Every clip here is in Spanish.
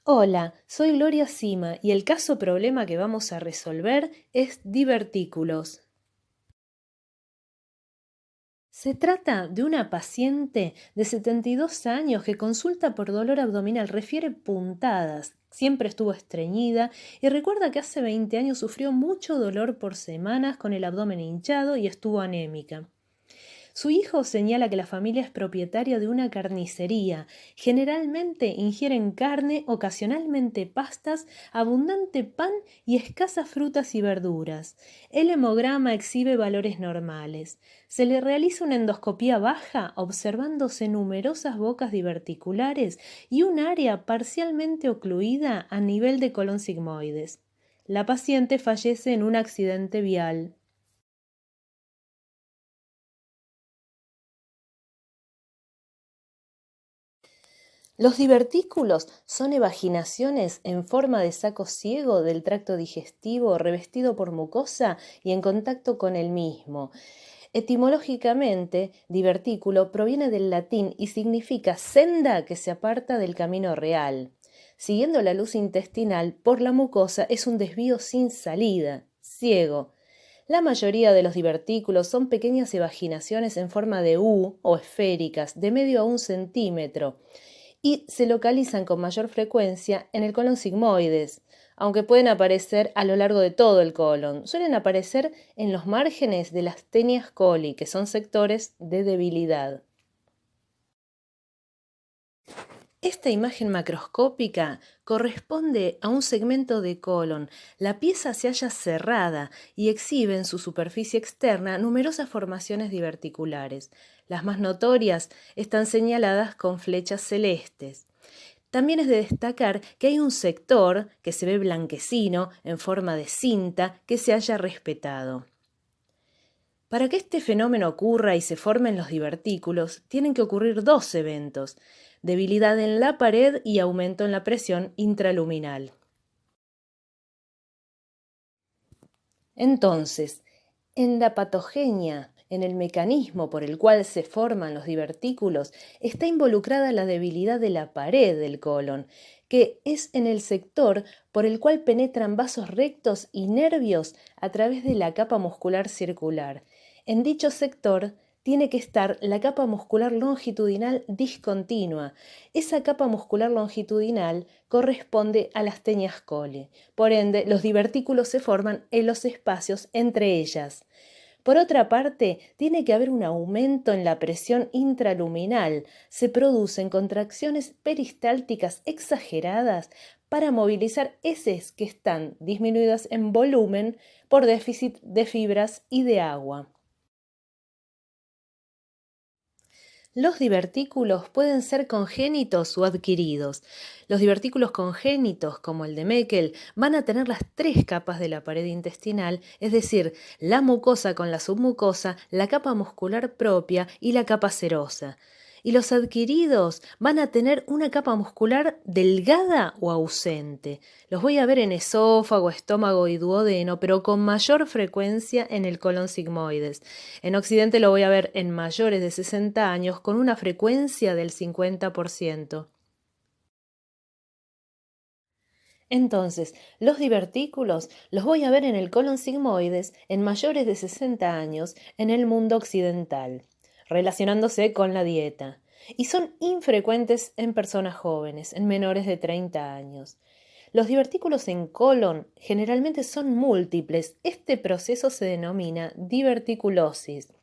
Hola, soy Gloria Sima y el caso problema que vamos a resolver es divertículos. Se trata de una paciente de 72 años que consulta por dolor abdominal, refiere puntadas, siempre estuvo estreñida y recuerda que hace 20 años sufrió mucho dolor por semanas con el abdomen hinchado y estuvo anémica. Su hijo señala que la familia es propietaria de una carnicería. Generalmente ingieren carne, ocasionalmente pastas, abundante pan y escasas frutas y verduras. El hemograma exhibe valores normales. Se le realiza una endoscopía baja observándose numerosas bocas diverticulares y un área parcialmente ocluida a nivel de colon sigmoides. La paciente fallece en un accidente vial. Los divertículos son evaginaciones en forma de saco ciego del tracto digestivo revestido por mucosa y en contacto con el mismo. Etimológicamente, divertículo proviene del latín y significa senda que se aparta del camino real. Siguiendo la luz intestinal por la mucosa es un desvío sin salida, ciego. La mayoría de los divertículos son pequeñas evaginaciones en forma de U o esféricas, de medio a 1 centímetro, y se localizan con mayor frecuencia en el colon sigmoides, aunque pueden aparecer a lo largo de todo el colon. Suelen aparecer en los márgenes de las tenias coli, que son sectores de debilidad. Esta imagen macroscópica corresponde a un segmento de colon. La pieza se halla cerrada y exhibe en su superficie externa numerosas formaciones diverticulares. Las más notorias están señaladas con flechas celestes. También es de destacar que hay un sector que se ve blanquecino en forma de cinta que se haya respetado. Para que este fenómeno ocurra y se formen los divertículos, tienen que ocurrir dos eventos: debilidad en la pared y aumento en la presión intraluminal. Entonces, en la patogenia, en el mecanismo por el cual se forman los divertículos, está involucrada la debilidad de la pared del colon, que es en el sector por el cual penetran vasos rectos y nervios a través de la capa muscular circular. En dicho sector tiene que estar la capa muscular longitudinal discontinua. Esa capa muscular longitudinal corresponde a las tenias coli. Por ende, los divertículos se forman en los espacios entre ellas. Por otra parte, tiene que haber un aumento en la presión intraluminal. Se producen contracciones peristálticas exageradas para movilizar heces que están disminuidas en volumen por déficit de fibras y de agua. Los divertículos pueden ser congénitos o adquiridos. Los divertículos congénitos, como el de Meckel, van a tener las tres capas de la pared intestinal, es decir, la mucosa con la submucosa, la capa muscular propia y la capa serosa. Y los adquiridos van a tener una capa muscular delgada o ausente. Los voy a ver en esófago, estómago y duodeno, pero con mayor frecuencia en el colon sigmoides. En Occidente lo voy a ver en mayores de 60 años con una frecuencia del 50%. Entonces, los divertículos los voy a ver en el colon sigmoides en mayores de 60 años en el mundo occidental, relacionándose con la dieta. Y son infrecuentes en personas jóvenes, en menores de 30 años. Los divertículos en colon generalmente son múltiples. Este proceso se denomina diverticulosis.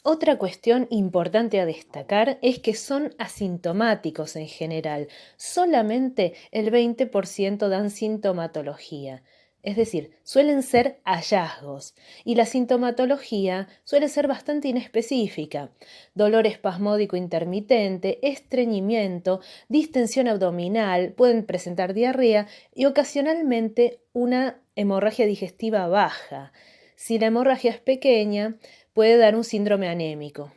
Otra cuestión importante a destacar es que son asintomáticos en general. Solamente el 20% dan sintomatología. Es decir, suelen ser hallazgos y la sintomatología suele ser bastante inespecífica. Dolor espasmódico intermitente, estreñimiento, distensión abdominal, pueden presentar diarrea y ocasionalmente una hemorragia digestiva baja. Si la hemorragia es pequeña, puede dar un síndrome anémico.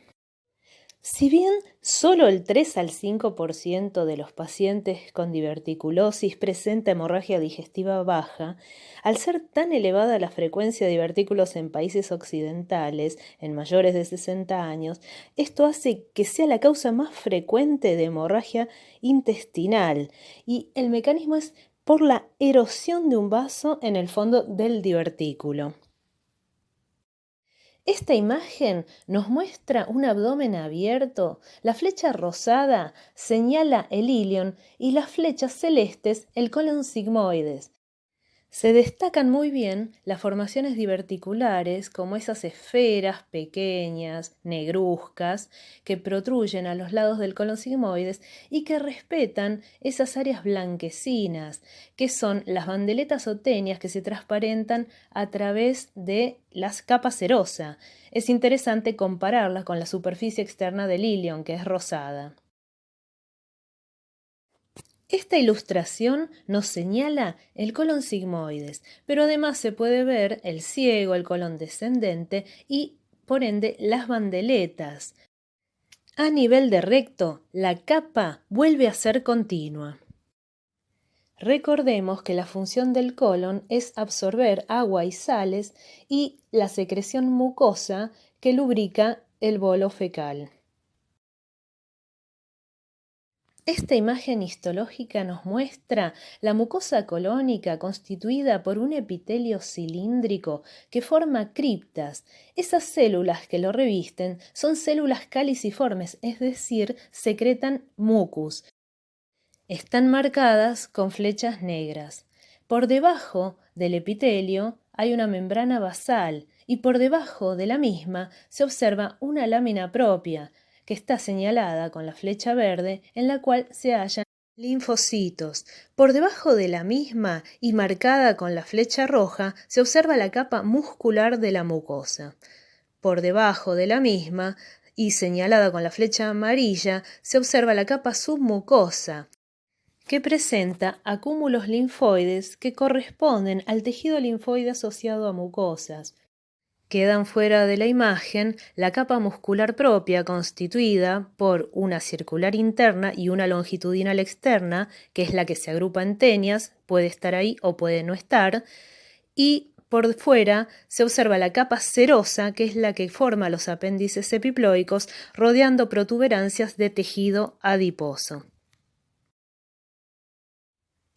Si bien solo el 3 al 5% de los pacientes con diverticulosis presenta hemorragia digestiva baja, al ser tan elevada la frecuencia de divertículos en países occidentales, en mayores de 60 años, esto hace que sea la causa más frecuente de hemorragia intestinal y el mecanismo es por la erosión de un vaso en el fondo del divertículo. Esta imagen nos muestra un abdomen abierto, la flecha rosada señala el ilion y las flechas celestes el colon sigmoides. Se destacan muy bien las formaciones diverticulares, como esas esferas pequeñas, negruzcas, que protruyen a los lados del colon sigmoides y que respetan esas áreas blanquecinas, que son las bandeletas o tenias que se transparentan a través de las capas serosa. Es interesante compararlas con la superficie externa del ilion, que es rosada. Esta ilustración nos señala el colon sigmoides, pero además se puede ver el ciego, el colon descendente y, por ende, las bandeletas. A nivel de recto, la capa vuelve a ser continua. Recordemos que la función del colon es absorber agua y sales y la secreción mucosa que lubrica el bolo fecal. Esta imagen histológica nos muestra la mucosa colónica constituida por un epitelio cilíndrico que forma criptas. Esas células que lo revisten son células caliciformes, es decir, secretan mucus. Están marcadas con flechas negras. Por debajo del epitelio hay una membrana basal y por debajo de la misma se observa una lámina propia, que está señalada con la flecha verde en la cual se hallan linfocitos. Por debajo de la misma y marcada con la flecha roja se observa la capa muscular de la mucosa. Por debajo de la misma y señalada con la flecha amarilla se observa la capa submucosa, que presenta acúmulos linfoides que corresponden al tejido linfoide asociado a mucosas. Quedan fuera de la imagen la capa muscular propia constituida por una circular interna y una longitudinal externa, que es la que se agrupa en tenias, puede estar ahí o puede no estar, y por fuera se observa la capa serosa, que es la que forma los apéndices epiploicos, rodeando protuberancias de tejido adiposo.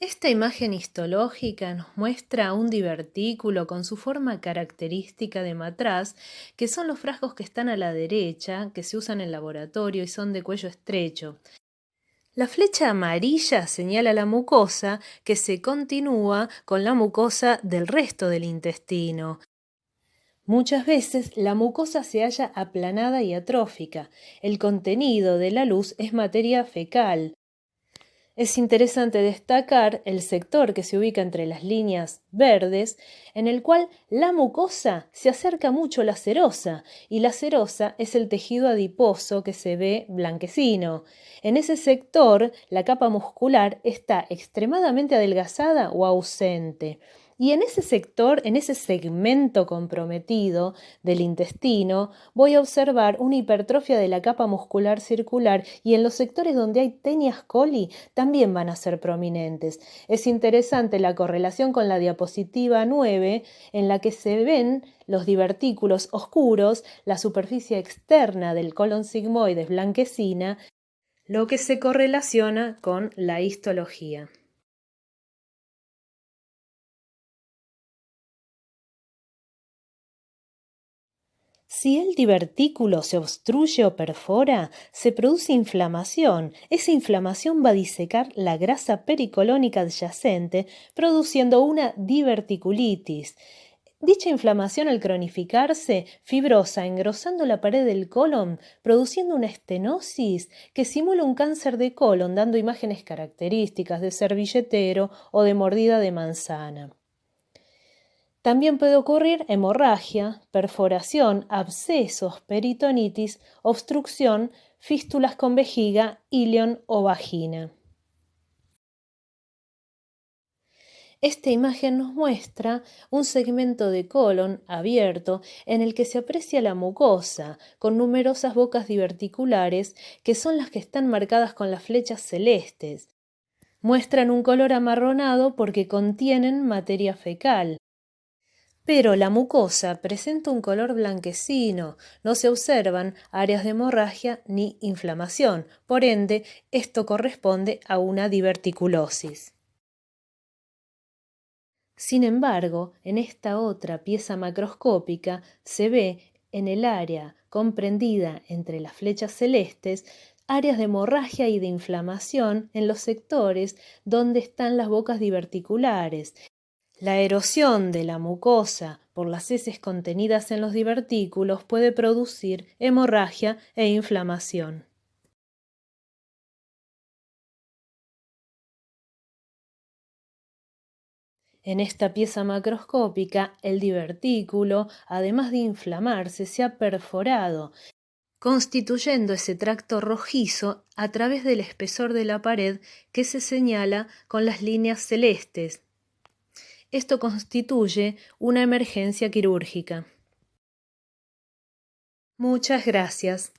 Esta imagen histológica nos muestra un divertículo con su forma característica de matraz, que son los frascos que están a la derecha, que se usan en laboratorio y son de cuello estrecho. La flecha amarilla señala la mucosa, que se continúa con la mucosa del resto del intestino. Muchas veces la mucosa se halla aplanada y atrófica. El contenido de la luz es materia fecal. Es interesante destacar el sector que se ubica entre las líneas verdes, en el cual la mucosa se acerca mucho a la serosa, y la serosa es el tejido adiposo que se ve blanquecino. En ese sector, la capa muscular está extremadamente adelgazada o ausente. Y en ese sector, en ese segmento comprometido del intestino, voy a observar una hipertrofia de la capa muscular circular y en los sectores donde hay tenias coli también van a ser prominentes. Es interesante la correlación con la diapositiva 9, en la que se ven los divertículos oscuros, la superficie externa del colon sigmoides blanquecina, lo que se correlaciona con la histología. Si el divertículo se obstruye o perfora, se produce inflamación. Esa inflamación va a disecar la grasa pericolónica adyacente, produciendo una diverticulitis. Dicha inflamación, al cronificarse, fibrosa, engrosando la pared del colon, produciendo una estenosis que simula un cáncer de colon, dando imágenes características de servilletero o de mordida de manzana. También puede ocurrir hemorragia, perforación, abscesos, peritonitis, obstrucción, fístulas con vejiga, ilion o vagina. Esta imagen nos muestra un segmento de colon abierto en el que se aprecia la mucosa, con numerosas bocas diverticulares que son las que están marcadas con las flechas celestes. Muestran un color amarronado porque contienen materia fecal. Pero la mucosa presenta un color blanquecino, no se observan áreas de hemorragia ni inflamación, por ende, esto corresponde a una diverticulosis. Sin embargo, en esta otra pieza macroscópica se ve en el área comprendida entre las flechas celestes áreas de hemorragia y de inflamación en los sectores donde están las bocas diverticulares. La erosión de la mucosa por las heces contenidas en los divertículos puede producir hemorragia e inflamación. En esta pieza macroscópica, el divertículo, además de inflamarse, se ha perforado, constituyendo ese tracto rojizo a través del espesor de la pared que se señala con las líneas celestes. Esto constituye una emergencia quirúrgica. Muchas gracias.